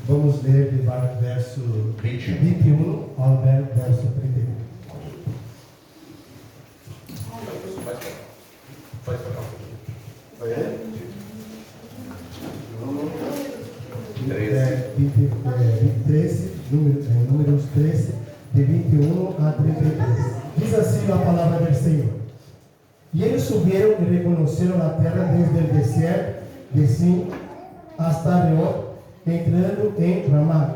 Vamos ler de verso 21 ao verso 31. Vai ler? 13, números 13, de 21 a 33. Diz assim a palavra do Senhor. E eles subiram e reconheceram a terra desde o deserto de Zin hasta Rehob, entrando em Ramá.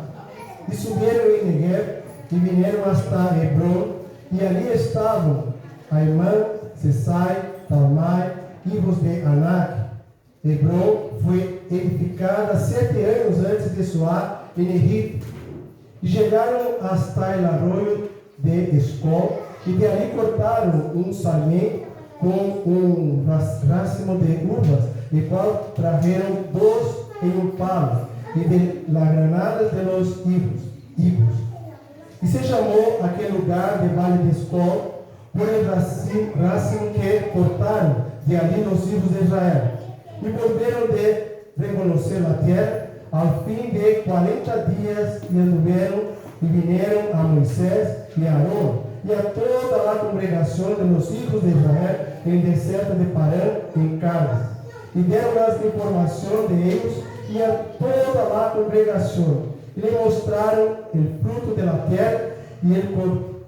E subiram em Negev e vieram hasta Hebron, e ali estavam Aimã, Sesai, Talmai, hijos de Anak. Hebron foi edificada 7 anos antes de Soar em Egipto. E chegaram hasta el arroio de Escol, e de ali cortaram um sarmiento com um racimo de uvas, e qual trajeron 2 em um palo, e de las granadas de los higos. E se chamou aquele lugar de Vale de Escol, por el racimo que cortaram de ali los hijos de Israel. E volveram de reconhecer a terra, ao fim de 40 dias, e anduveram e vieram a Moisés e a Arão, e a toda a congregação de los hijos de Israel, em deserto de Parã, em Cádiz. E deram as informações de eles, e a toda a congregação, e lhe mostraram o fruto da terra, e ele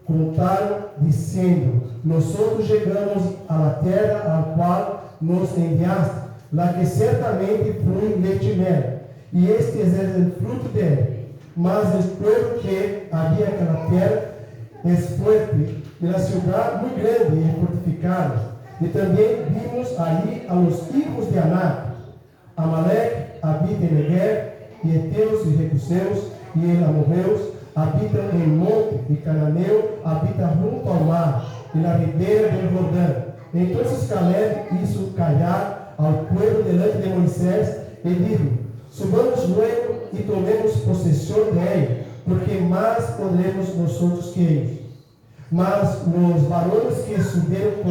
contaram, dizendo: nós chegamos à terra a qual nos enviaste, lá que certamente flui leite e mel, e este é o fruto dele. Mas o povo que havia naquela terra é forte, e a cidade muito grande e fortificada. E também vimos ali a los hijos de Anak. Amalek habita em Negev, e heteus e jebuseus e amorreus habitam em monte, e cananeu habita junto ao mar, e na ribeira do Jordão. Então Caleb hizo callar ao povo delante de Moisés, e dijo: subamos luego e tomemos possessão dele, porque mais podremos nós que eles. Mas os varões que subiram com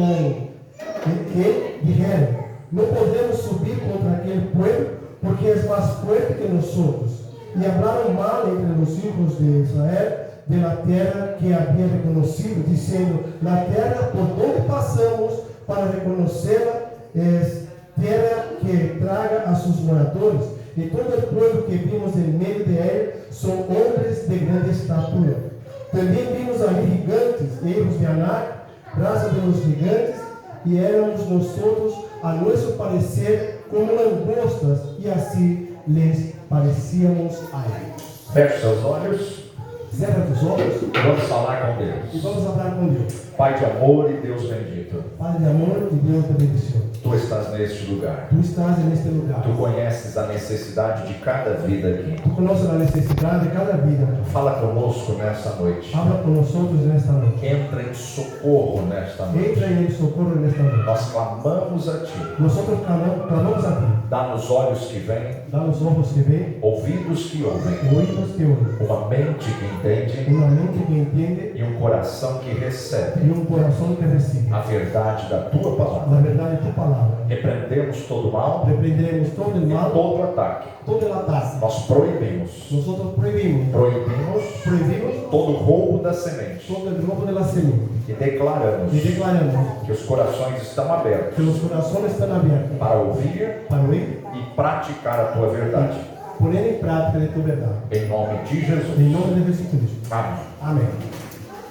ele dijeron: não podemos subir contra aquele povo, porque é mais forte que nós. E hablaram mal entre os filhos de Israel de la terra que havia reconhecido, dizendo: na terra por onde passamos para reconhecê-la é terra que traga a seus moradores, e todo o povo que vimos em meio de ele são homens de grande estatura. Também vimos ali gigantes, hijos de Anak, raça dos gigantes, e éramos nós, a nosso parecer, como langostas, e assim lhes parecíamos a ele. Feche seus olhos. Cerra os olhos. Vamos falar com Deus. E vamos falar com Deus. Pai de amor e Deus bendito. Pai de amor e Deus de bendição. Tu estás neste lugar. Tu estás neste lugar. Tu conheces a necessidade de cada vida aqui. Tu conheces a necessidade de cada vida. Fala conosco nesta noite. Habla com nós nesta noite. Entra em socorro nesta noite. Entra em socorro nesta noite. Nós clamamos a Ti. Nós clamamos a Ti. Dá-nos olhos que veem, Dá-nos olhos que veem, ouvidos que ouvem, ouvidos que ouvem, uma mente que entende uma mente que entende e um coração que recebe e um coração que recebe a verdade da Tua palavra. na verdade Tua palavra. Repreendemos todo mal Repreenderemos todo o e mal, todo ataque. todo o ataque. Nós proibimos Nós proibimos todo roubo da semente todo o roubo da semente e declaramos e declaramos que os corações estão abertos que os corações estão abertos para ouvir para ouvir e praticar a Tua verdade. e pôr em prática a Tua verdade. Em nome de Jesus. Em nome de Jesus Cristo. Amém. Amém.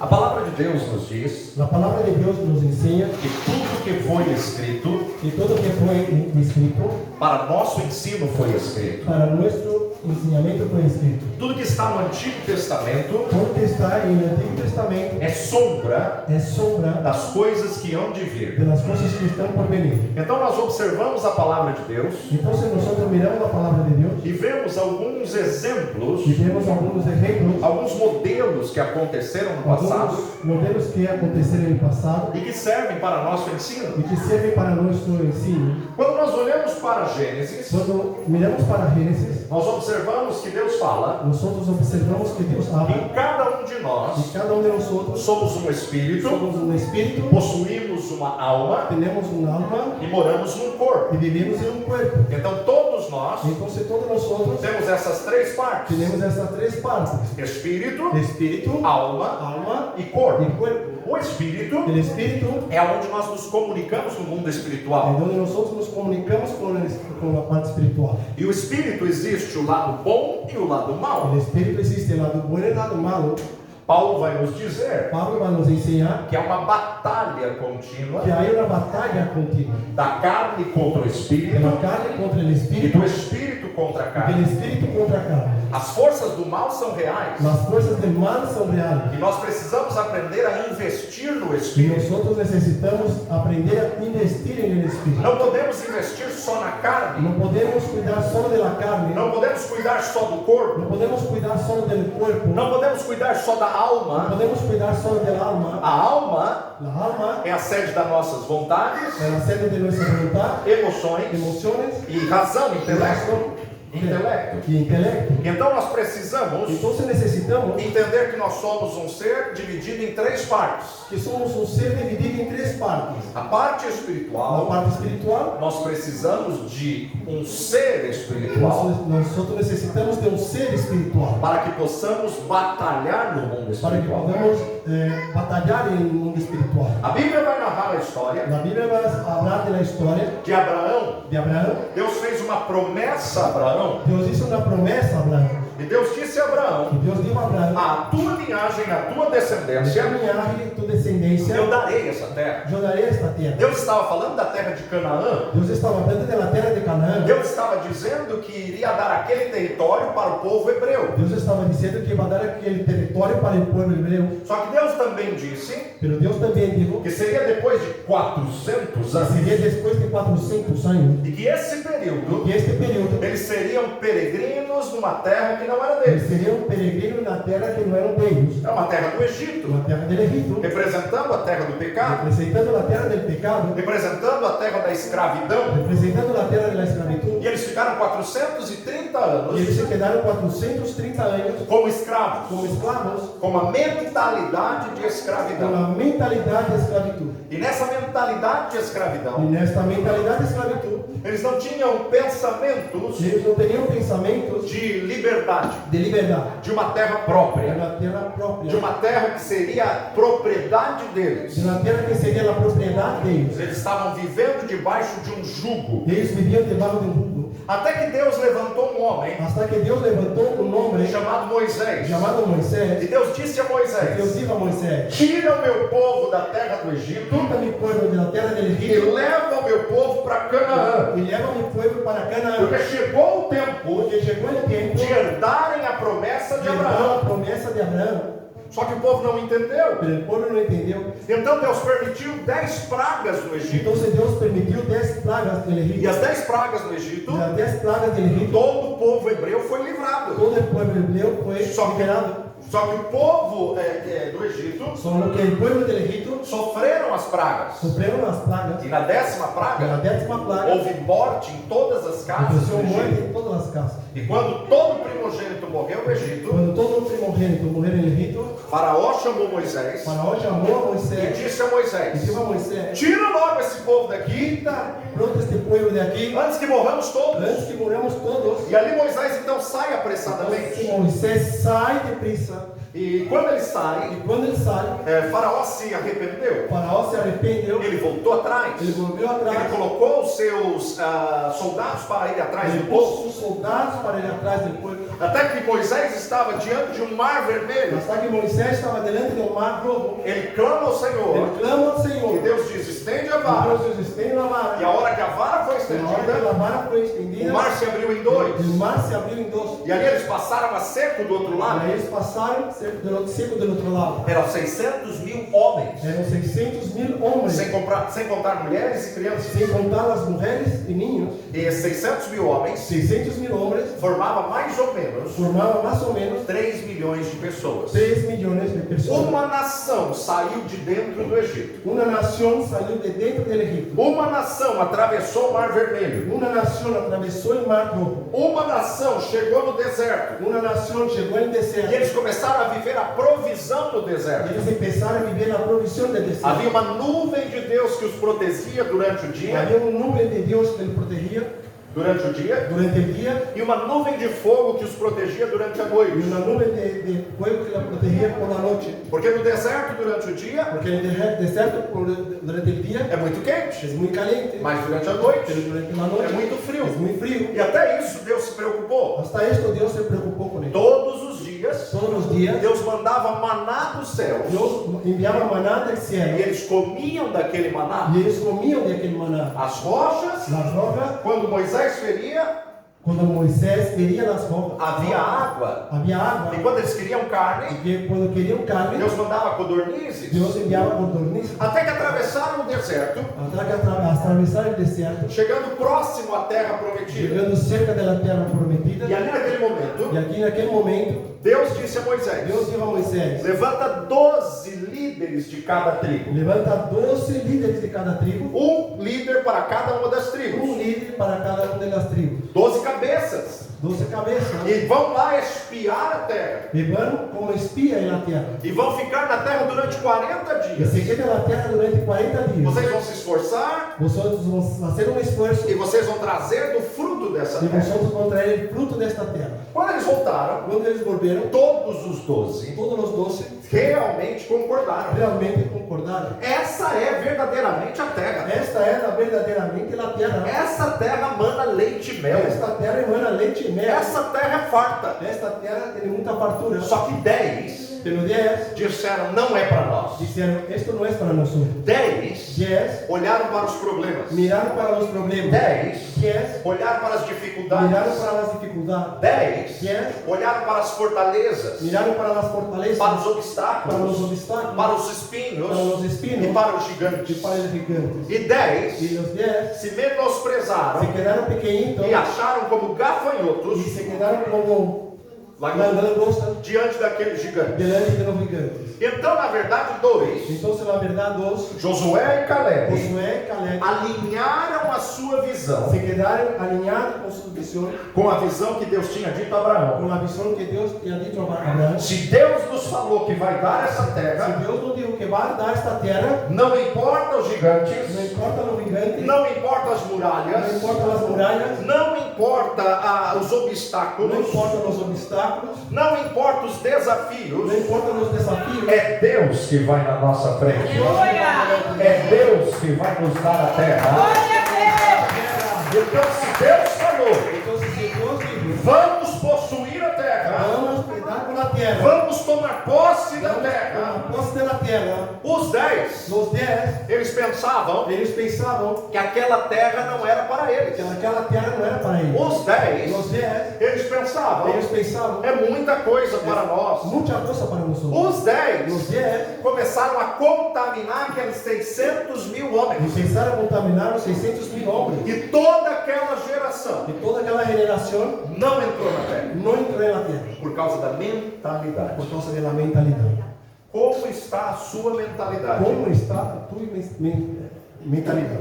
A palavra de Deus nos diz A palavra de Deus nos ensina que tudo que foi escrito que tudo que foi escrito para nosso ensino foi escrito. para nosso ensinamento foi escrito. Tudo que está no Antigo Testamento Tudo que está em Antigo Testamento é sombra é sombra das coisas que hão de vir. das coisas que estão por venir. Então nós observamos a palavra de Deus Então, se nós miramos a palavra de Deus e vemos alguns exemplos, e vemos alguns exemplos, alguns modelos que aconteceram no passado alguns modelos que aconteceram no passado e que servem para nosso ensino. e que servem para nosso ensino. Quando nós olhamos para Gênesis, Quando miramos para Gênesis, nós observamos que Deus fala nós observamos que Deus que habla cada um de e nós cada um de nós somos um espírito, somos um espírito, possuímos uma alma temos uma alma e moramos num corpo. e vivemos em um corpo. Então todos todos nós Entonces todos nosotros temos essas três partes: tenemos estas tres partes: espírito, espíritu, alma alma e corpo. y cuerpo. O espírito El espíritu é onde nós nos comunicamos no mundo es espiritual. donde nosotros nos comunicamos con la parte espiritual. E o espírito existe o lado bom e o lado mau. El espíritu existe el lado bueno y el lado malo. Paulo vai nos dizer Pablo va a nos enseñar que é uma batalha contínua que hay una batalla continua da carne contra o de espírito la carne contra el e espíritu do espírito contra a y del carne. espíritu contra la carne. As forças do mal são reais Las fuerzas del mal son reales e nós precisamos aprender a investir no y espírito. nosotros necesitamos aprender a investir en el espíritu. Não podemos investir só na carne, No podemos cuidar solo de la carne, não podemos cuidar só do corpo, no podemos cuidar solo del cuerpo, não podemos cuidar só da no alma. podemos cuidar solo del alma. A alma La alma é a sede das nossas vontades, es la sede de nuestra voluntad, emoções emociones, e razão, intelecto. razón Intelecto. y intelecto. Então nós precisamos Entonces necesitamos entender que nós somos um ser dividido em três partes. que somos un ser dividido en tres partes. A parte La espiritual, parte espiritual, nós precisamos de um ser espiritual nosotros necesitamos de un ser espiritual para que possamos batalhar no mundo para que espiritual. podamos batallar en el mundo espiritual. A Bíblia vai narrar a história La Biblia va a hablar de la historia de Abraão. de Abraham. Deus fez uma promessa a Abraão Dios hizo una promesa a Abraham. e Deus disse a Abraão: Y Dios dijo a Abraham: a tua linhagem, a tua de descendência, tu linaje, tu descendencia, eu darei essa terra. yo daré esta tierra. Deus estava falando da terra de Canaã. Dios estaba hablando de la tierra de Canaán. Deus estava dizendo que iria dar aquele território para o povo hebreu. Dios estaba diciendo que iba a dar aquel territorio para el pueblo hebreo. Só que Deus também disse Pero Dios también dijo que seria depois de 400 que anos sería después de 400 años. e que esse período Y este periodo, eles seriam peregrinos numa terra que não era él deles. sería un peregrino en la tierra que no era de ellos, Era uma terra do Egito, la tierra del Egipto, representando a terra do pecado, representando la tierra del pecado, representando a terra da escravidão. representando la tierra de la esclavitud. E eles ficaram 430 Y ellos anos se quedaron 430 años como escravos, como esclavos, com uma mentalidade de con escravidão. la mentalidad de esclavitud. E nessa mentalidade de Y escravidão, en esta mentalidad de esclavitud, eles não tinham pensamentos ellos no tenían pensamientos de liberdade, de libertad, de uma terra de própria, una tierra propia, de uma terra que seria a propriedade deles. de una tierra que sería la propiedad de ellos. Eles estavam vivendo debaixo de um jugo. Ellos vivían debajo de un jugo, Até que Deus levantou um homem hasta que Dios levantó un hombre chamado Moisés. llamado E Moisés. Deus disse a Dios Moisés: dijo a Moisés: tira o meu povo da terra do Egito quita mi pueblo de la tierra del e Egipto leva o meu povo para Canaã. y lleva mi pueblo para Canaán, Porque chegou o tempo porque llegó el tiempo de herdarem a promessa de de dar Abraão. la promesa de Abraham. Só que o povo não entendeu. Pero el pueblo no entendió. Então Deus permitiu 10 pragas no Egito. Entonces Dios permitió 10 plagas del E Egipto. as 10 pragas no Egito, De las 10 plagas del Egipto, todo o povo hebreu foi livrado. todo el pueblo hebreo fue liberado. Só que o povo do Egito Solo que el pueblo del Egipto sofreram as pragas. sufrieron las plagas. E na 10ª En la praga, 10ª plaga, houve morte em todas as casas ofreció do muerte Egito. en todas las casas. E quando todo primogênito morreu no Egito, Cuando todo primogénito murió en el Egipto, Faraó chamou Moisés Faraón llamó a e Moisés disse a y Moisés: dijo a Moisés: tira logo esse povo daqui, quita pronto este pueblo de aquí antes que morramos todos. antes que muramos todos. E ali Moisés então sai Entonces apressadamente. Moisés sai deprisa. E quando ele sai, Y cuando él sale, Faraó se arrependeu. Faraón se arrepintió. Ele voltou atrás. Ele volvió Ele atrás. colocou os seus soldados para ir atrás Ele do povo. puso sus soldados para ir atrás del pueblo. Até que Moisés estava diante de um mar vermelho. Hasta que Moisés estaba delante de un mar rojo. Ele clama ao Senhor. Ele clama al E Señor. Deus diz: estende a vara. Dios estende la vara. E a hora que a vara foi Y a la hora que la estendida, vara fue o extendida, mar se abriu em dois. el mar se abrió en dos. E ali eles passaram a seco do outro Y lado. ahí ellos pasaron seco del otro lado. Eram 600.000 homens. Eran 600.000 hombres, Sem contar mulheres e crianças. sin contar las mujeres y niños. E esses 600.000 homens 600.000 hombres formava mais ou menos formaban más o menos 3 milhões de pessoas. 3 millones de personas. Uma nação saiu de dentro do Egito. Una nación salió de dentro del Egipto. Uma nação atravessou o Mar Vermelho. Una nación atravesó el mar rojo. Uma nação chegou no deserto. Una nación llegó al E desierto. eles começaram a viver a provisão no Y deserto. ellos empezaron a vivir la provisión del desierto. Havia uma nuvem de Deus que os protegia durante o dia. Había un nube de Dios que les protegía durante o dia durante el día e uma nuvem de fogo que os protegia durante a y noite. una nube de fuego que la protegía por la noche. Porque no deserto, durante o dia, Porque el desierto durante el día é muito quente, es muy caliente, mas durante a pero noite durante la é noche muito es frio. muy frío. E até isso Deus se preocupou. Hasta esto Dios se preocupó con ellos. Todos os dias, Todos los días Deus mandava maná dos céus. Dios enviaba maná del E cielo eles comiam daquele maná. y ellos comían de aquel maná. As rochas, Las rojas, quando Moisés feria, cuando Moisés quería las rojas, havia água. había agua. E quando eles queriam Y carne, que cuando querían carne, Deus mandava codornizes. Dios enviaba codornices. Até que atravessaram o deserto, Atravesar el desierto, chegando próximo à terra prometida. llegando cerca de la tierra prometida. E ali naquele momento, Y aquí en aquel momento, Deus disse a Moisés: Dios dijo a Moisés: levanta 12 líderes de cada tribo. levanta 12 líderes de cada tribu, Líder para cada uma das tribos. líder para cada una de las tribus, 12 cabeças. 12 cabezas, E vão lá espiar a terra. y van como espía en la tierra. E vão ficar na terra durante 40 Y dias. se queda en la tierra durante 40 días. Vocês vão se esforçar Vosotros vão hacer un esfuerzo e vocês vão trazer do fruto dessa y terra. vosotros vão traer el fruto de esta tierra. Quando eles voltaram, Cuando ellos volvieron, todos os 12 todos los 12 realmente concordaram. realmente concordaron. Essa é verdadeiramente a terra. Esta es verdaderamente la tierra. Essa terra mana leite e mel. Esta tierra emana leche y miel. Essa terra é farta. Esta tierra tiene mucha fartura. Só que 10 Pero 10 disseram: não é para nós. dijeron, esto no es para nosotros. 10 10 olharam para os problemas. miraron para los problemas. 10 10 olharam para as dificuldades. miraron para las dificultades. 10 10 olharam para as fortalezas, miraron para las fortalezas, para os para los obstáculos, obstáculos, para os espinhos para los espinos e para os y gigantes. para los gigantes. E 10 Y los 10 se menosprezaram se quedaron pequeñitos e acharam como y gafanhotos se quedaron como langostas diante daqueles gigantes. delante de los gigantes. Então, na verdade, 2, Entonces, la verdad, dos, Josué e Caleb, Josué y Caleb, alinharam a sua visão se quedaron alineados con su visión, com a visão que Deus tinha dito a Abraão. con la visión que Dios le ha dicho a Abraham. Se Deus nos falou que vai dar essa Si terra, Dios nos dijo que va a dar esta tierra, não importa os no gigantes, importa los gigantes, não importa as no muralhas, importa las murallas, não importa os no obstáculos, importa los obstáculos, não importa os desafios, no importa los desafíos. é Deus que vai na nossa frente. É Deus que vai nos dar a terra. Então, se Deus falou, Entonces, si Dios dijo, vamos possuir a terra, vamos a quedar con la tierra, vamos tomar posse da vamos a terra. tomar posse de la tierra, Os 10, los 10, eles pensavam ellos pensaban que aquela terra não era para eles. que aquella tierra no era para ellos. Os 10, Los 10, eles pensavam, ellos pensaban, é muita coisa para nós. mucha cosa para nosotros. Os 10 Los 10 começaram a contaminar aqueles 600 mil homens. empezaron a contaminar los 600.000 hombres. E toda aquela geração Y toda aquella generación não entrou na terra no entró en la tierra por causa da mentalidade. por causa de la mentalidad. Como está a sua mentalidade ¿Cómo está tu mentalidad?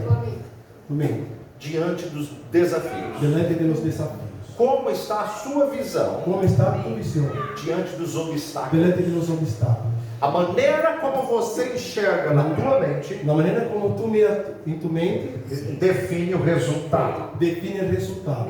Tu mente, diante dos desafios? delante de los desafíos. Como está a sua visão ¿Cómo está tu visión diante dos obstáculos? delante de los obstáculos? A maneira como você enxerga na tua mente La manera como tú miras en tu mente define o resultado. define el resultado.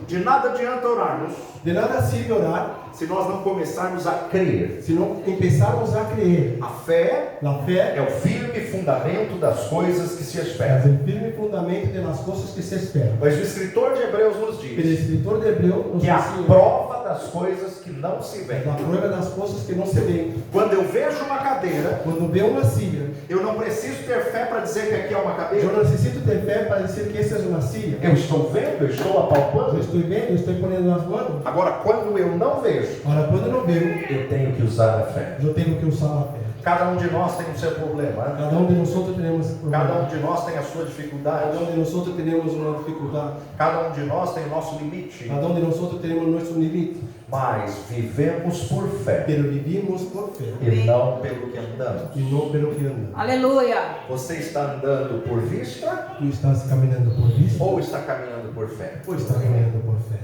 De nada adianta orarmos De nada sirve orar se nós não começarmos a crer. si no empezamos a creer. A fé La fe é o firme fundamento das coisas que se es esperam. el firme fundamento de las cosas que se esperan. Mas o escritor de Hebreus nos El diz escritor de Hebreo nos que a dice prova das coisas que não se la veem. prueba de las cosas que no se ven. Quando eu vejo uma cadeira, Cuando veo una silla, eu não preciso ter fé para dizer que aqui é uma yo cadeira. no necesito ter fe para decir que esta es una silla. Eu estou vendo, eu estou Yo apalpando. estoy viendo, estoy poniendo las manos. Agora, quando eu não vejo, Ahora, cuando no veo, eu tenho que usar a fé. yo tengo que usar la fe. Cada um de nós tem o seu problema. Né? Cada uno de nosotros tenemos Cada problemas. um de nós tem a sua dificuldade. Cada uno de nosotros tenemos una dificultad. Cada um de nós tem o nosso limite. Cada uno de nosotros tenemos nuestro límite. Mas vivemos por fé Pero vivimos por fe e não pelo que andamos. y no pelo que andamos. Aleluia. Você está andando por vista Tú estás caminando por vista ou está caminhando por fé? o estás caminando por fe.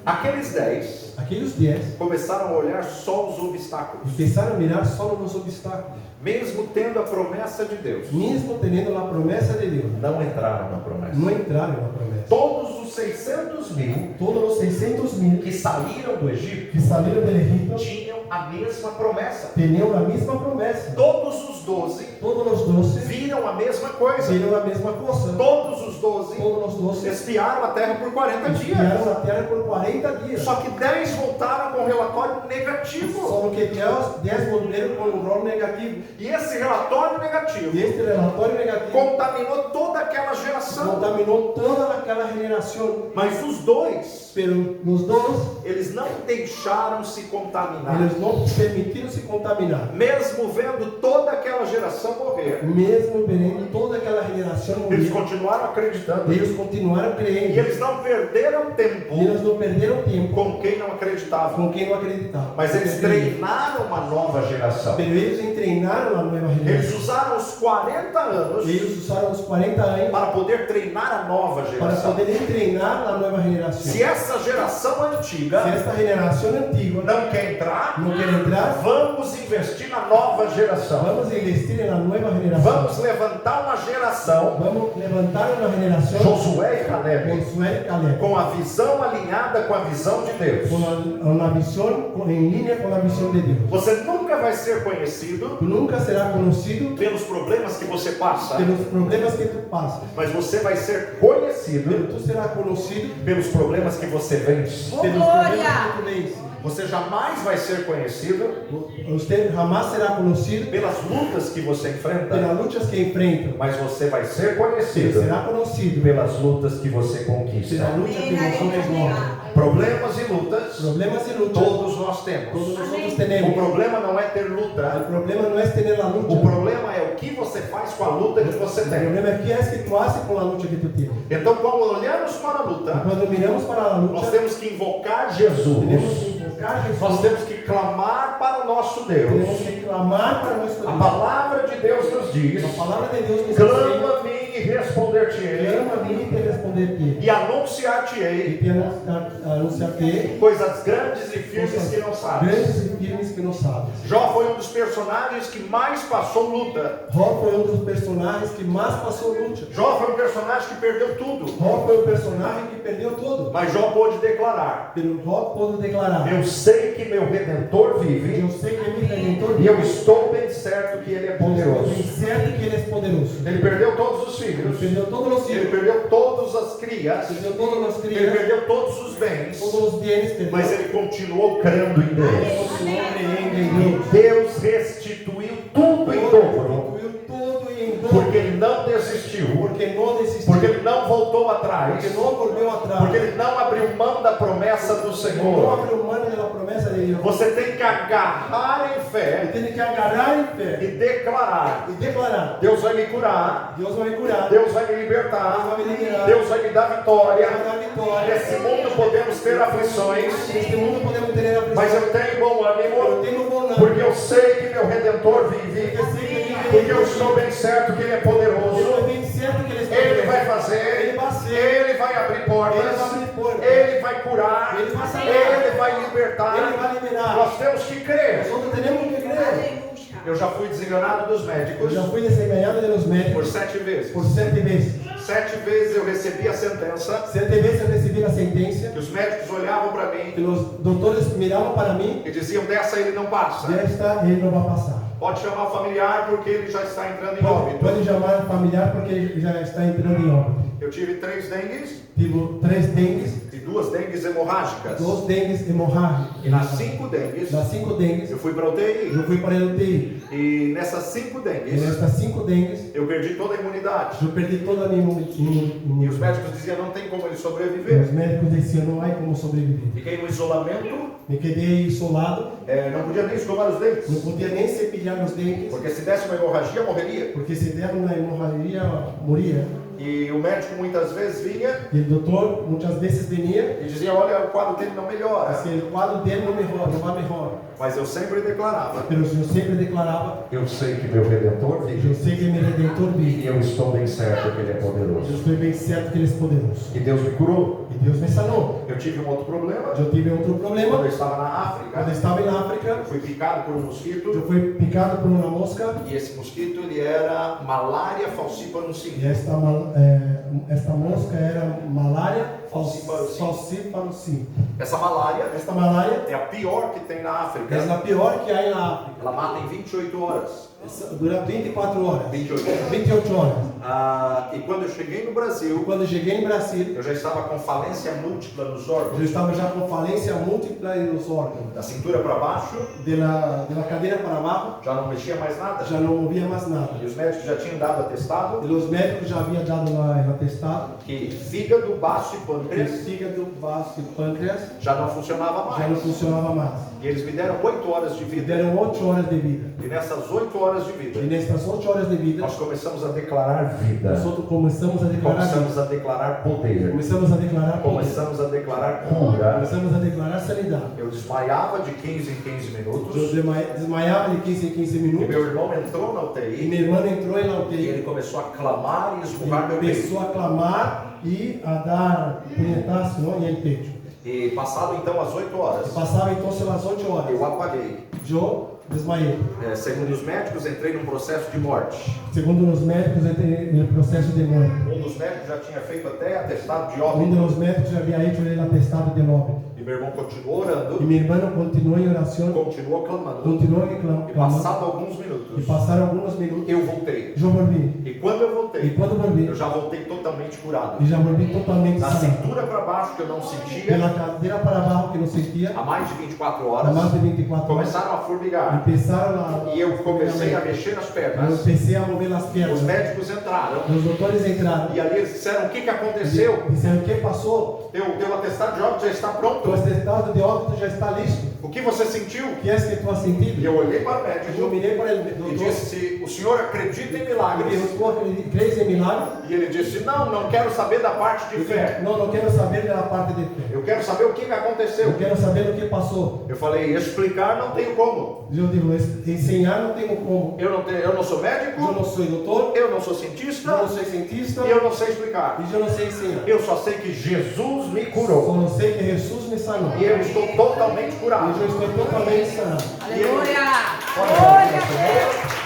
Aqueles 10 Aquellos 10 começaram a olhar só os obstáculos, empezaron a mirar solo los obstáculos. mesmo tendo a promessa de Deus. Mismo teniendo la promesa de Dios, Não entraram na promessa. no entraron en la promesa. Todos os 600.000 todos los 600.000 que saíram do Egito que salieron del Egipto tinham a mesma promessa. tenían la misma promesa. Todos os 12 Todos los 12 viram a mesma coisa. vieron la misma cosa. Todos os 12 Todos los 12 espiaram a terra por 40 dias. espiaron la tierra por 40 días. Só que 10 voltaram com um relatório negativo. Solo que 10 volvieron con un rol negativo. E esse relatório negativo Y este relatorio negativo contaminou toda aquela geração. contaminó toda aquella generación. Mas os dois, Pero los dos, eles não deixaram se contaminar. ellos no permitieron se contaminar. Mesmo vendo toda aquela geração morrer, Mesmo viendo toda aquella generación eles morir, continuaram acreditando. ellos continuaron E creyendo. eles não perderam tempo Y ellos no perdieron tiempo com quem não acreditava. con quien no acreditaban. Mas eles treinaram uma nova geração. Pero ellos entrenaron a nueva Eles generación. usaram os 40 anos Ellos usaron los 40 años para poder treinar a nova para geração. poder entrenar a nueva generación. Se essa geração antiga Si esta generación antigua não quer entrar, no quiere entrar, vamos investir na nova geração. vamos a investir en la nueva generación. Vamos levantar uma geração, Vamos a levantar una generación Josué e Caleb, con Josué y Caleb, com a visão alinhada com a visão de Deus. con una visión en línea con la visión de Dios. Você nunca vai ser conhecido Tú nunca serás conocido pelos problemas que você passa, de los problemas que tú pasas, mas você vai ser pero conhecido tú serás conocido pelos problemas que você vence. de los problemas que tú vences. Você jamais vai ser conhecido Usted jamás será conocido pelas lutas que você de enfrenta, las luchas que enfrenta, mas você vai ser pero conhecido será conocido pelas lutas que você de conquista. las luchas que nosotros vamos. Problemas e lutas, Problemas y luchas todos nós temos. todos nosotros O tenemos. problema não é ter El luta, problema no es tener la lucha. o problema é o que você faz com a luta que você El tem. problema es qué es que tú haces con la lucha que tú tienes. Então, quando olhamos para a Y luta, cuando miramos para la nós lucha, temos que invocar tenemos Jesus. que invocar a Nós Jesús, temos que clamar para o nosso tenemos Deus. que clamar para nuestro A Dios. palavra de Deus nos diz: La palabra de Dios nos clama enseña, a mim e responder-te-ei, clama a mí y te responderé. e anunciar-te-ei Y te anunciaré coisas grandes e firmes cosas que não sabes. grandes y firmes que no sabes. Jó foi um dos personagens que mais passou luta. Job fue uno de los personajes que más pasó lucha. Jó foi um personagem que perdeu tudo. Job fue un personaje que perdió todo. Mas Jó pôde declarar: Pero Job pudo declarar, eu sei que meu Redentor vive, yo sé que mi Redentor e eu estou bem certo que Ele é Estoy poderoso. certo que Ele es poderoso. Ele perdeu todos os Ele filhos, perdeu todos os ele hijos, perdeu todas as crias, perdeu todos os ele crias, perdeu todos os bens, todos os bienes, perdeu. mas ele continuou crendo em Deus. Continuou creyendo em Deus. Deus restituiu tudo em dobro, Restituiu tudo em dobro, porque Ele não desistiu, porque não desistiu, porque Ele não voltou atrás, porque não volveu atrás, porque Ele não abriu mão da promessa do não Senhor. abriu mão da promessa de Deus. Você tem que agarrar em Ele fé tem que agarrar em fé e declarar: e declarar: Deus vai me curar, Deus vai me curar, Deus vai me Deus libertar, vai me liberar, Deus vai me dar vitória. Deus vai dar vitória. Nesse mundo podemos ter aflições, Neste mundo podemos ter aflição, mas eu tenho bom eu ânimo, tenho bom ânimo, porque eu sei que meu Redentor vive, porque sei que Ele porque eu estou bem certo que Ele é poderoso. Eu bem certo que Ele está Ele vai Ele fazer, vai ser, Ele vai abrir portas, Ele vai abrir portas, Ele vai curar, Ele vai sanar, Ele vai libertar. Ele vai liberar. Nós temos que crer. Nosotros tenemos que creer. Eu já fui desenganado dos Eu médicos já fui desengañado de los por médicos 7 vezes. por 7 veces. 7 vezes eu recebi a sentença 7 veces eu recebi a sentencia que os médicos olhavam para que mim los doctores miraban para mí e diziam: dessa ele não passa. y esta él no va a pasar. Pode chamar o familiar porque ele já está entrando em óbito. Puede llamar familiar porque ele já está entrando em óbito. Eu tive 3 dengues Tive 3 dengues, e 2 dengues hemorrágicas. 2 dengues hemorrágicas. E nas 5 dengues Das 5 dengues, eu fui para UTI. eu fui para a UTI. E nessas 5 E dengues nestas 5 dengues, eu perdi toda a imunidade. eu perdi toda a minha E os imunidade. médicos diziam: não tem como ele Os sobreviver. médicos diziam, não há como sobreviver. Fiquei no isolamento, Me quedei isolado, não podia nem escovar os dentes. não podia nem cepilhar os dentes, Porque se desse uma hemorragia, morreria. porque se der uma hemorragia, moria. E o médico muitas vezes vinha E o doutor muitas vezes vinha, e dizia: olha, o quadro dele não melhora. assim, o quadro dele não melhora, não vai melhor. Mas eu sempre declarava: Mas eu sempre declarava, eu sei que meu Redentor vive eu sei que meu Redentor e vive. eu estou bem certo que Ele é Eu poderoso. estou bem certo que Ele é poderoso. E Deus me curou. E Deus me sanou. Eu tive um outro problema. Eu tive outro Quando problema. eu estava na Quando eu África, estava em África, eu fui picado por um eu mosquito. fui picado por uma mosca. E esse mosquito ele era Malaria falciparum E simplex. esta mosca era malária falciparum. Essa malária Esta malária é a pior que tem na África. é a pior que há na África. Ela mata em 28 horas. Dura 24 horas. 28 horas. E quando eu cheguei no Brasil, Quando eu cheguei em Brasil, eu já estava com falência múltipla nos órgãos. eu estava já com falência múltipla nos órgãos. Da cintura para baixo, De la cadeira para abaixo, já não mexia mais nada. já não movia mais nada. E os médicos já tinham dado atestado E os médicos já haviam dado o atestado que fígado, baço e que pâncreas fígado, baço e pâncreas já não funcionava já não mais. funcionava mais. E eles me deram 8 horas de E vida. deram 8 horas de vida. E nessas 8 horas de E vida, nestas 8 horas de vida, nós começamos a declarar vida. nós começamos a declarar vida. Começamos a declarar poder. Começamos a declarar poder. Começamos a declarar cura. Começamos a declarar sanidade. Eu desmaiava de 15 em 15 Eu minutos. desmaiava de 15 em 15 E minutos. meu irmão entrou na E UTI. meu irmão entrou na E UTI. ele começou a clamar e esmurrar meu Ele peito. começou a clamar e a dar punhetaço no peito. E passado então as 8 horas, Passava então pelas 8 horas. eu apaguei. Eu desmaiei. Segundo os médicos, entrei num processo de morte. Segundo os médicos, entrei no processo de morte. Um dos médicos já tinha feito até atestado de Um óbito. dos médicos já havia hecho ele atestado de óbito. E meu irmão continuou E orando, meu irmão continuou em oração, continuou clamando. continuou E reclamando. passado alguns E minutos, passaram alguns minutos. eu voltei. Eu volvi. E quando eu E voltei, quando volvi, eu já voltei totalmente curado. e já volvi totalmente Da sarado. cintura para baixo, que eu não sentia, Pela cadeira para baixo que não sentia, há mais de 24 há horas, mais de 24 horas, começaram a formigar. começaram a... E eu comecei a mexer nas Eu pernas. comecei a mover as Os pernas. médicos entraram. Os doutores entraram. E ali eles disseram: o que aconteceu? Disseram: o que passou? Teu atestado de óbito já está O pronto. atestado de óbito já está listo. O que você sentiu? O que é que tu has E sentido? eu olhei para o Eu médico mirei para ele, e doutor, disse: o senhor acredita em e milagres? perguntou: crês em milagre? E ele disse: não quero saber da parte de fé. Não quero saber da parte de fé. Eu quero saber o que aconteceu. Eu quero saber o que passou. Eu falei: explicar não tenho como. Eu digo: ensinar não tenho como. Eu não sou médico, Eu não sou doutor, eu não sou eu cientista não sou cientista, e eu não sei explicar. e eu não sei ensinar. Eu só sei que Jesus me Só curou. não sei que Jesus me sanou. E eu estou totalmente E curado. eu estou totalmente sanado. Aleluia! Glória a Deus!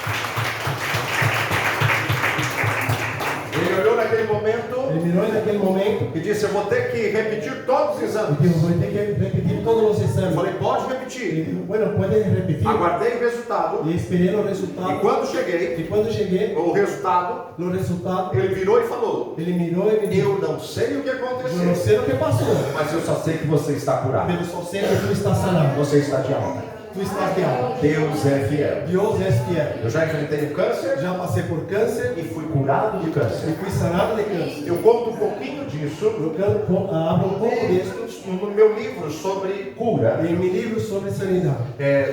Ele olhou naquele momento Ele mirou naquele momento e disse: eu vou ter que repetir todos os e exames. disse: vou ter que repetir todos os Eu exames. falei: pode Ele repetir. disse: bueno, pode repetir. Aguardei o resultado. E esperei o E resultado. quando cheguei, E quando cheguei o resultado, no resultado, ele virou e falou: ele mirou e me disse: eu não sei o que eu não aconteceu, sei o que passou, Mas eu só sei que você está curado. mas eu só sei que tu estás sanado. Você está de alta. Tu estás de alta. Deus é fiel. Deus é fiel. eu já enfrentei o câncer Já passei por câncer E fui curado de e câncer. fui sanado de câncer. Eu conto um pouquinho disso Eu abro um pouco disso no meu livro sobre cura. em meu livro sobre sanidade.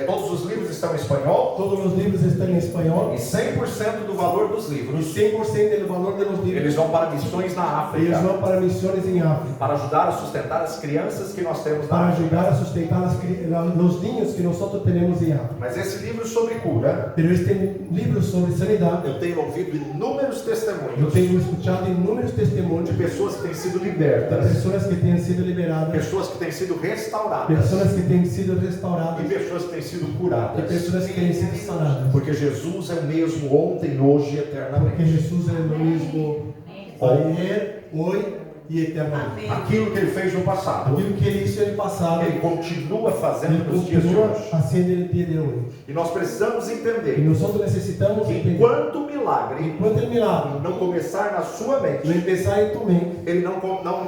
Todos os livros estão em espanhol Todos os livros estão em espanhol e 100% do valor dos e livros 100% do valor dos livros eles vão para missões na eles África, vão para missões em África, para ajudar a sustentar as crianças que nós temos na para África. ajudar a sustentar os niños que nós temos em África. Mas esse livro sobre cura, Pero este livro sobre sanidade, eu tenho ouvido inúmeros eu testemunhos tenho escutado inúmeros de testemunhos pessoas que têm sido de libertas, pessoas que têm sido liberadas, pessoas que têm sido restauradas pessoas que têm sido e restauradas pessoas que têm sido e curadas. pessoas que têm sido sanadas. Porque Jesus é o mesmo ontem, hoje e Porque eternamente. Jesus é o mesmo ayer, hoje e eternamente. Aquilo que ele fez no passado, Aquilo que ele hizo no passado, ele continua ele fazendo nos dias de continua hoje. fazendo no dia de hoje. E nós precisamos E entender nós necessitamos que entender. enquanto o milagre Enquanto o milagre não começar na sua não mente, começar em tu mente, ele não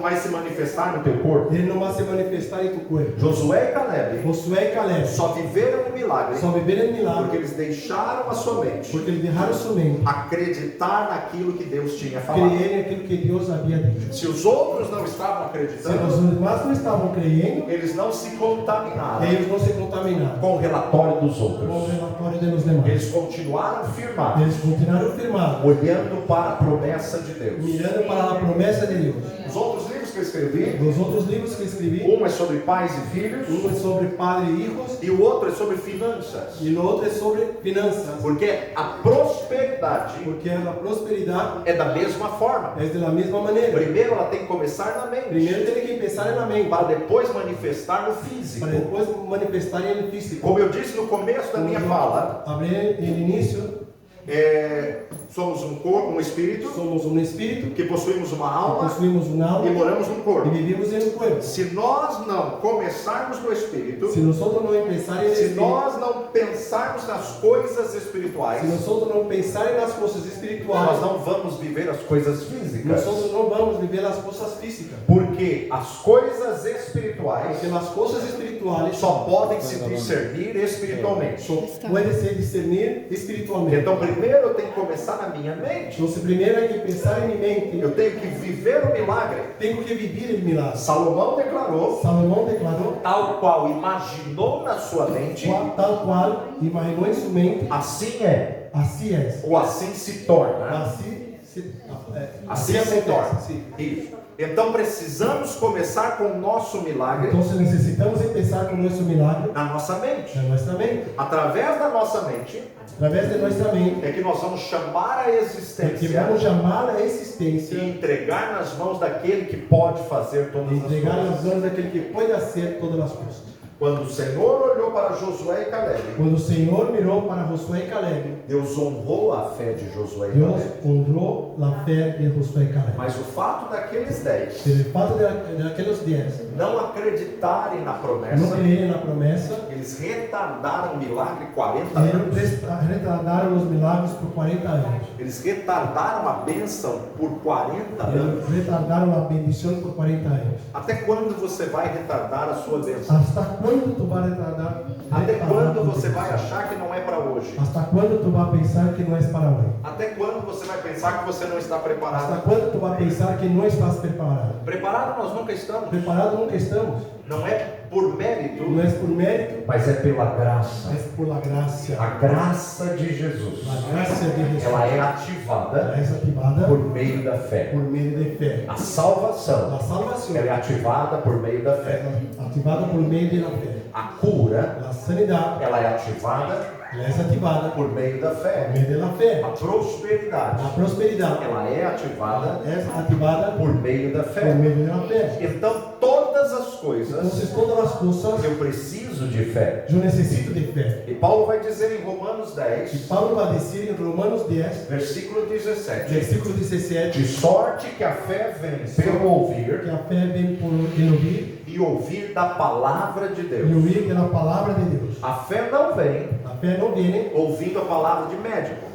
vai se manifestar no teu corpo. ele não vai se manifestar em tu corpo. Josué e Caleb Josué e Caleb só viveram o milagre só viveram em porque milagre eles deixaram a sua mente porque eles deixaram sua mente acreditar naquilo que Deus tinha falado. creer naquilo que Deus havia dito. Se os outros não estavam Se acreditando, os demais não estavam crendo, eles não se contaminaram eles não se contaminaram Com o relatório dos com o outros. relatório dos demais. Eles continuaram firmados, Eles continuaram firmados, olhando para a promessa de Deus. mirando para a promessa de Deus. Os outros livros que eu escrevi, Dos outros livros que escrevi, um é sobre pais e filhos, um é sobre padre e hijos e o outro é sobre finanças. e o outro é sobre finanças, Porque a prosperidade porque a prosperidade é da mesma forma. é da mesma maneira. Primeiro ela tem que começar na mente, Primeiro tem que pensar na mente, para depois manifestar no físico. para depois manifestar em físico. Como eu disse no começo da minha fala, Abrir no início, Somos um corpo, um espírito, somos um espírito, que possuímos uma alma possuímos uma alma e moramos num y corpo. vivimos en un cuerpo. Se nós não começarmos no espírito, Si nosotros no empezar en el se espíritu, nós não pensarmos nas coisas espirituais, si nosotros no pensar en las cosas nós espirituales, não vamos viver as coisas físicas. nosotros no vamos a vivir las cosas físicas. Porque as coisas espirituais Porque las cosas espirituales só podem se discernir espiritualmente. pueden ser discernir espiritualmente. Então, primeiro eu tenho que começar na minha mente. Entonces, primero hay que pensar en mi mente. Eu tenho que viver o milagre. Tengo que vivir el milagro. Salomão declarou, Salomón declaró, tal qual imaginou na sua mente, tal cual imaginó en su mente, assim é, así es. ou assim se torna. Así Assim se torna. acontece. Sí. Isso. Então precisamos começar com o nosso milagre Entonces necesitamos empezar con nuestro milagro na nossa mente. en nuestra mente. Através da nossa mente A través de nuestra mente, é que nós vamos chamar a que existência vamos llamar a e existência entregar nas mãos daquele que pode fazer e todas as entregar nas coisas. mãos daquele que pode fazer todas as coisas. Quando o Senhor olhou para Josué e Caleb, Quando o Senhor mirou para Josué e Caleb, Deus honrou a fé de Josué e Deus Caleb. honrou a fé de Josué e Caleb. Mas o fato daqueles 10 Pero el fato de aquellos 10 não acreditarem na no promessa, creer en la promesa, eles retardaram o milagre 40 anos. retardaram os milagres por 40 anos. Eles retardaram a bênção por 40 anos. Eles retardaram a bendição por 40 anos. Até quando você vai retardar a sua bênção? Hasta quando tu vai retardar? Até quando tu você vai bendição? achar que não é para hoje? Hasta quando tu vai pensar que não é para hoje? Até quando você vai pensar que você não está Hasta preparado? quando tu vai pensar que não estás preparado? Preparado nós nunca estamos. Preparado nunca estamos. Não é por mérito, Não é por mérito, Mas é pela graça. é por la graça. A graça de Jesus, A graça de Jesus. ela é Ela ativada é ativada por meio da fé. por meio de fé. A salvação, A salvação ela é ativada por meio da fé. é ativada por meio da fé. A cura, A sanidade ela é ativada ela é ativada por meio da por fé. meio da fé. a prosperidade, A prosperidade ela é ativada é ativada Por meio da por fé. meio da fé. Então todas as coisas Então, todas as coisas eu preciso de fé. eu necessito de fé. E Paulo vai dizer em Romanos E 10, Paulo vai dizer em Romanos 10, versículo 17: versículo 17, de sorte que a fé vem pelo ouvir que a fé vem por ouvir e ouvir da palavra de e Deus. ouvir pela palavra de Deus. A fé não vem A fé não vem ouvindo a palavra de médico,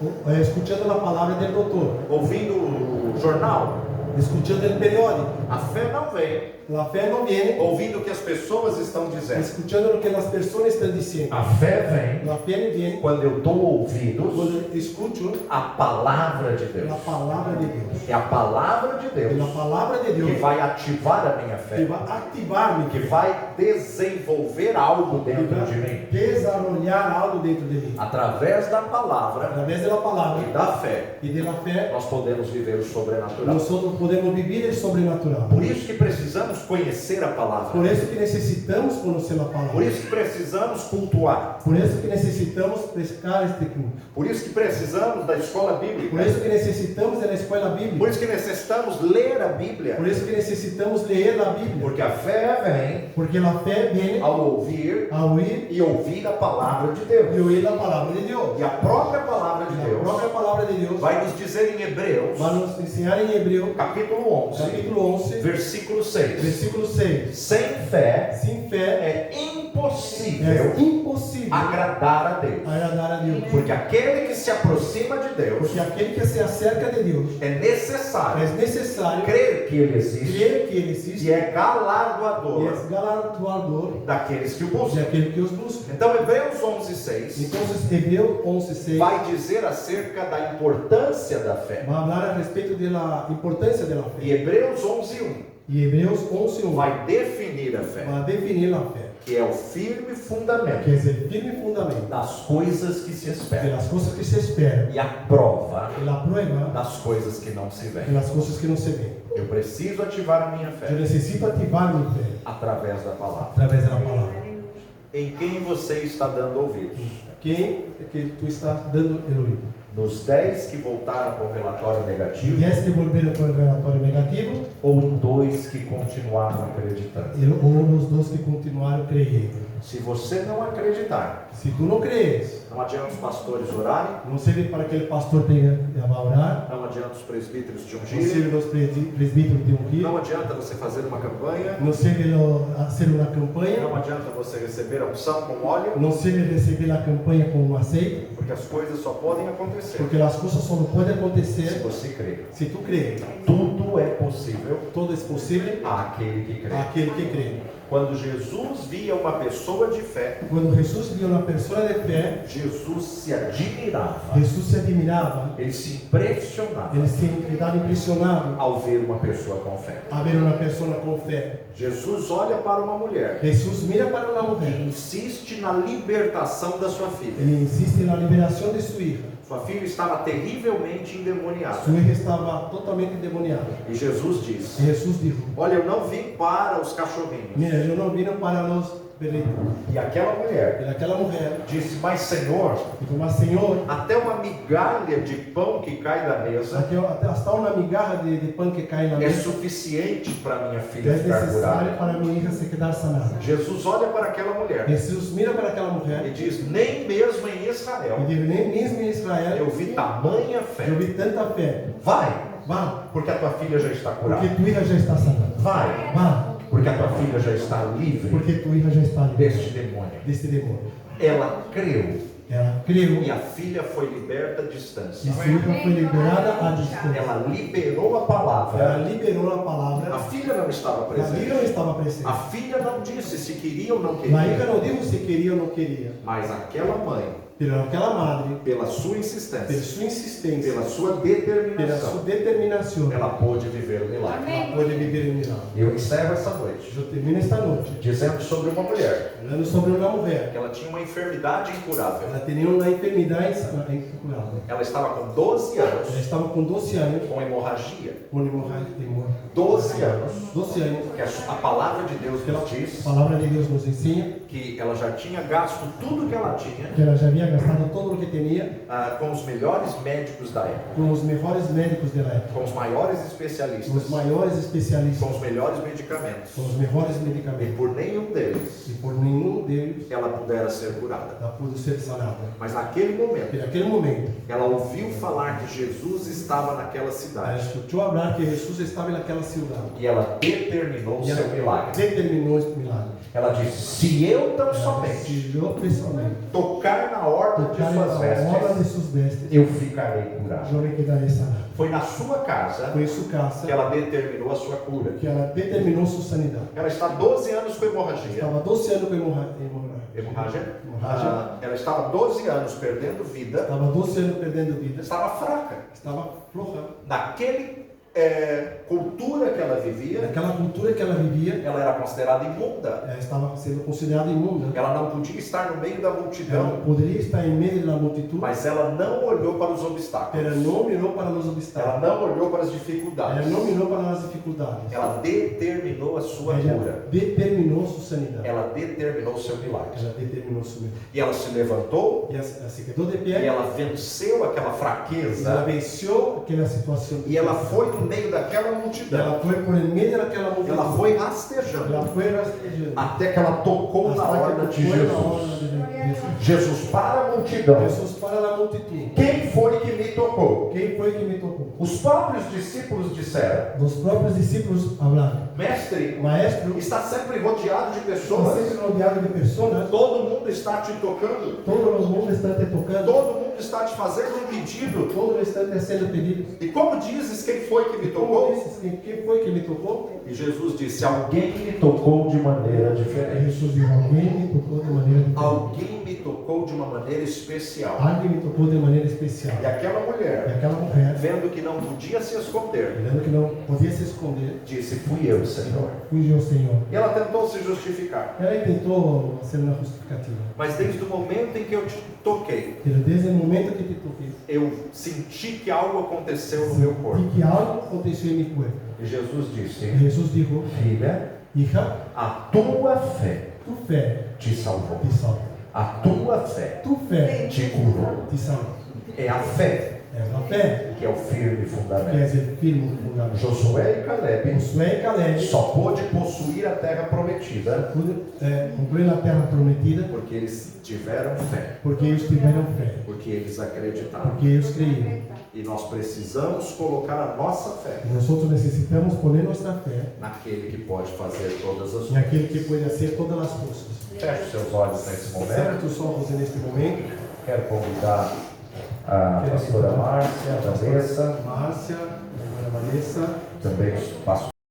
escutando a palavra do doutor, ouvindo o jornal. escutando o periódico. A fé não vem A fé não vem ouvindo o que as pessoas estão dizendo. escutando o que as pessoas estão dizendo. A fé vem A fé vem quando eu dou ouvidos quando eu escuto à palavra de Deus. a palavra de Deus. É a palavra de Pela Deus palavra de que Deus vai ativar a minha que fé, vai ativar-me, que vai desenvolver algo que dentro de vai mim. desarrollar algo dentro de mim. Através da palavra Através da palavra e da fé, e da fé, nós podemos viver o sobrenatural. nós podemos viver o sobrenatural. Por isso que precisamos conhecer a palavra. Por isso que necessitamos conhecer a palavra. Por isso que precisamos cultuar. Por isso que necessitamos pescar este culto. Por isso que precisamos da escola Por bíblica. isso que necessitamos da escola Por bíblica. isso que necessitamos ler a Bíblia. Por isso que necessitamos ler a Bíblia. Porque a fé Porque a fé vem vem ao ouvir a ouvir e ouvir a palavra de e Deus. ouvir a palavra de Deus. E a própria palavra de E a Deus própria palavra de Deus vai nos dizer em Hebreus, vai nos ensinar em Hebreu, capítulo 11, capítulo 11, versículo 6. versículo 6. Sem fé Sem fé é impossível é impossível agradar a Deus. agradar a Deus. Porque aquele que se aproxima de Deus Porque aquele que se acerca de Deus é necessário é necessário crer que Ele existe crer que Ele e existe é galardoador e é galardoador daqueles que o de buscam. aquele que os busca. Então, Hebreus 11:6 Então, Hebreu 11:6 vai dizer acerca da importância da fé. vai falar a respeito da importância da fé. E Hebreus 11:1 E Hebreus 11:1 vai definir a fé, vai definir a fé, que é o firme que fundamento é o firme fundamento das coisas que se esperam das coisas que se esperam, e a prova e a prova das coisas que não se veem. das coisas que não se veem. Eu preciso ativar a minha Eu fé necessito ativar minha fé através da palavra. através da palavra. Em quem você está dando ouvidos? Quem é que tu está dando ouvido? Nos 10 que voltaram com o relatório negativo, 10 que volveram com o relatório negativo, ou 2 que continuaram acreditando? ou os 2 que continuaram crendo. Se você não acreditar, Se tu não crees, Não adianta os pastores orarem, não serve para que o pastor tenha a orar, não adianta os presbíteros te não ungirem, serve os presbíteros de ungir, não adianta você fazer uma campanha, não serve fazer uma campanha, não adianta você receber a unção com óleo, não serve receber a campanha com um azeite, porque as coisas só podem acontecer porque as coisas só não podem se acontecer você crer. se tu crês. Tudo é possível Tudo é possível àquele que crê. àquele que crê. Quando Jesus via uma pessoa de fé, Quando Jesus viu uma pessoa de fé, Jesus se admirava, Jesus se admirava, ele se impressionava ele se estava impressionado ao ver uma pessoa com fé. a ver uma pessoa com fé. Jesus olha para uma mulher Jesus mira para uma e mulher, insiste na libertação da sua filha. ele insiste na liberação de sua filha. Sua filha estava terrivelmente endemoniada. Sua filha estava totalmente endemoniada. E Jesus disse: Jesus disse: olha, eu não vim para os cachorrinhos. mira, eu não vim para os perritos. E aquela mulher E aquela mulher disse: mas Senhor, disse: mas Senhor, Até uma migalha de pão que cai da mesa até uma migarra de pão que cai na é mesa suficiente para minha filha é ficar necessário curada. para minha filha se quedar sanada. Jesus olha para aquela mulher Jesus mira para aquela e mulher diz: nem mesmo em e Israel diz: nem mesmo em Israel eu vi tamanha fé. eu vi tanta fé. vai, Vá, porque a tua filha já está porque curada. tua filha já está sanada. Vai, Vá, porque a tua filha já está livre porque tua filha já está livre deste demônio. deste demônio. Ela creu Ela creu E a filha foi liberta à distância. e sua filha foi liberada à distância. ela liberou a Ela palavra. liberou a A palavra. filha não estava A filha presente. não estava presente. A filha não disse se queria ou não A filha queria. não disse se queria ou não queria. Mas aquela mãe, Pela aquela madre, pela sua pela insistência, sua insistência, pela sua pela sua determinação, determinação, Ela pôde viver o milagre. ela pode viver o milagre. Eu encerro essa noite Eu termino esta noite dizendo sobre uma mulher falando sobre uma mulher. que ela tinha uma enfermidade incurável. Ela tinha uma enfermidade incurável. Ela estava com 12 Ela anos estava com 12 anos, com hemorragia. com hemorragia. 12 anos. 12 anos. Que a palavra de Deus Que nos a diz palavra de Deus nos ensina que ela já tinha gasto tudo que ela tinha que ela já havia gastado todo o que tinha com os melhores médicos da época, com os melhores médicos da época, com os maiores com especialistas, os maiores especialistas, com os melhores medicamentos. com os melhores E medicamentos. por nenhum deles E por nenhum deles ela pudera ser curada. ela pôde ser sanada. Mas naquele momento, E naquele momento, ela ouviu falar que Jesus estava naquela ela cidade escutou falar que Jesus estava naquela cidade. e ela determinou o E seu ela milagre. determinou esse milagre. Ela disse: se eu tão somente Se eu pessoalmente tocar na orla de tocar suas na obra de vestes, suas vestes, eu ficarei curado. eu me quedarei sanado. foi na sua casa Foi em sua que casa ela determinou a sua cura. que ela determinou sua sanidade. Ela está 12 anos com hemorragia. Estava 12 anos com hemorragia. Hemorragia. Ela estava 12 anos perdendo vida. Estava 12 anos perdendo vida. Estava fraca. Estava floja. Naquele cultura que ela vivia, Naquela cultura que ela vivia, ela era considerada imunda. ela estava sendo considerada imunda. Ela não podia estar no meio da Ela multidão, poderia estar em meio da multidão, mas ela não olhou para os ela obstáculos. não mirou para os Ela obstáculos. não olhou para as Ela dificuldades. não mirou para as dificuldades. Ela determinou a sua Ela cura. determinou sua sanidade. Ela determinou o seu milagre. Ela determinou sua milagre. E ela se levantou E ela se quedou de e pé. ela venceu aquela Ela fraqueza. venceu aquela situação. E ela foi no meio daquela multidão. Ela foi por meio daquela multidão. Ela foi Ela rastejando foi rastejando. Até que ela tocou na Hasta orla que de foi na Jesus. orla de Jesus. Jesus para a multidão. Jesus para a multidão. Quem foi que me tocou? Quem foi que me tocou? Os próprios discípulos disseram: Os próprios discípulos falaram: Mestre, Maestro, está sempre rodeado de você pessoas. sempre rodeado de pessoas. Todo mundo está te tocando. Todo mundo está te tocando. Todo mundo está te fazendo um pedido. Todo instante sendo pedido. E como dizes quem foi que me Como tocou? disse, quem foi que me tocou? E Jesus disse: alguém, alguém me tocou de maneira diferente. Jesus disse: alguém me tocou de maneira diferente. alguém me tocou de uma maneira especial. Alguém me tocou de maneira especial. E aquela E mulher, aquela mulher, vendo que não podia se esconder, vendo que não podia se esconder, Disse: fui eu, Senhor. fugiu ao Senhor. e ela tentou se justificar. Ela tentou ser uma justificativa. Mas desde o momento em que eu te toquei, Mas desde o momento que te toquei, eu senti que algo aconteceu no meu corpo. e que algo aconteceu em meu corpo. E Jesus disse: E Jesus disse: filha, hija, a tua fé tu fé te salvou. te salva. A tua fé Tu fé te curou. te salva. É a fé Es la fe, que é o firme que fundamento. es el firme fundamento. Josué e Caleb Josué y Caleb só pôde possuir a terra prometida pudo concluir la tierra prometida porque eles tiveram fé, porque ellos tuvieron fe, porque eles acreditaram. porque ellos creyeron. E nós precisamos colocar a nossa fé Y nosotros necesitamos poner nuestra fe naquele que pode fazer todas as en coisas. aquel que puede hacer todas las cosas. Feche os seus olhos nesse Cierra momento. tus ojos en este momento. Quero convidar a pastora Márcia, a Vanessa, Márcia, a hermana Vanessa. também o pastor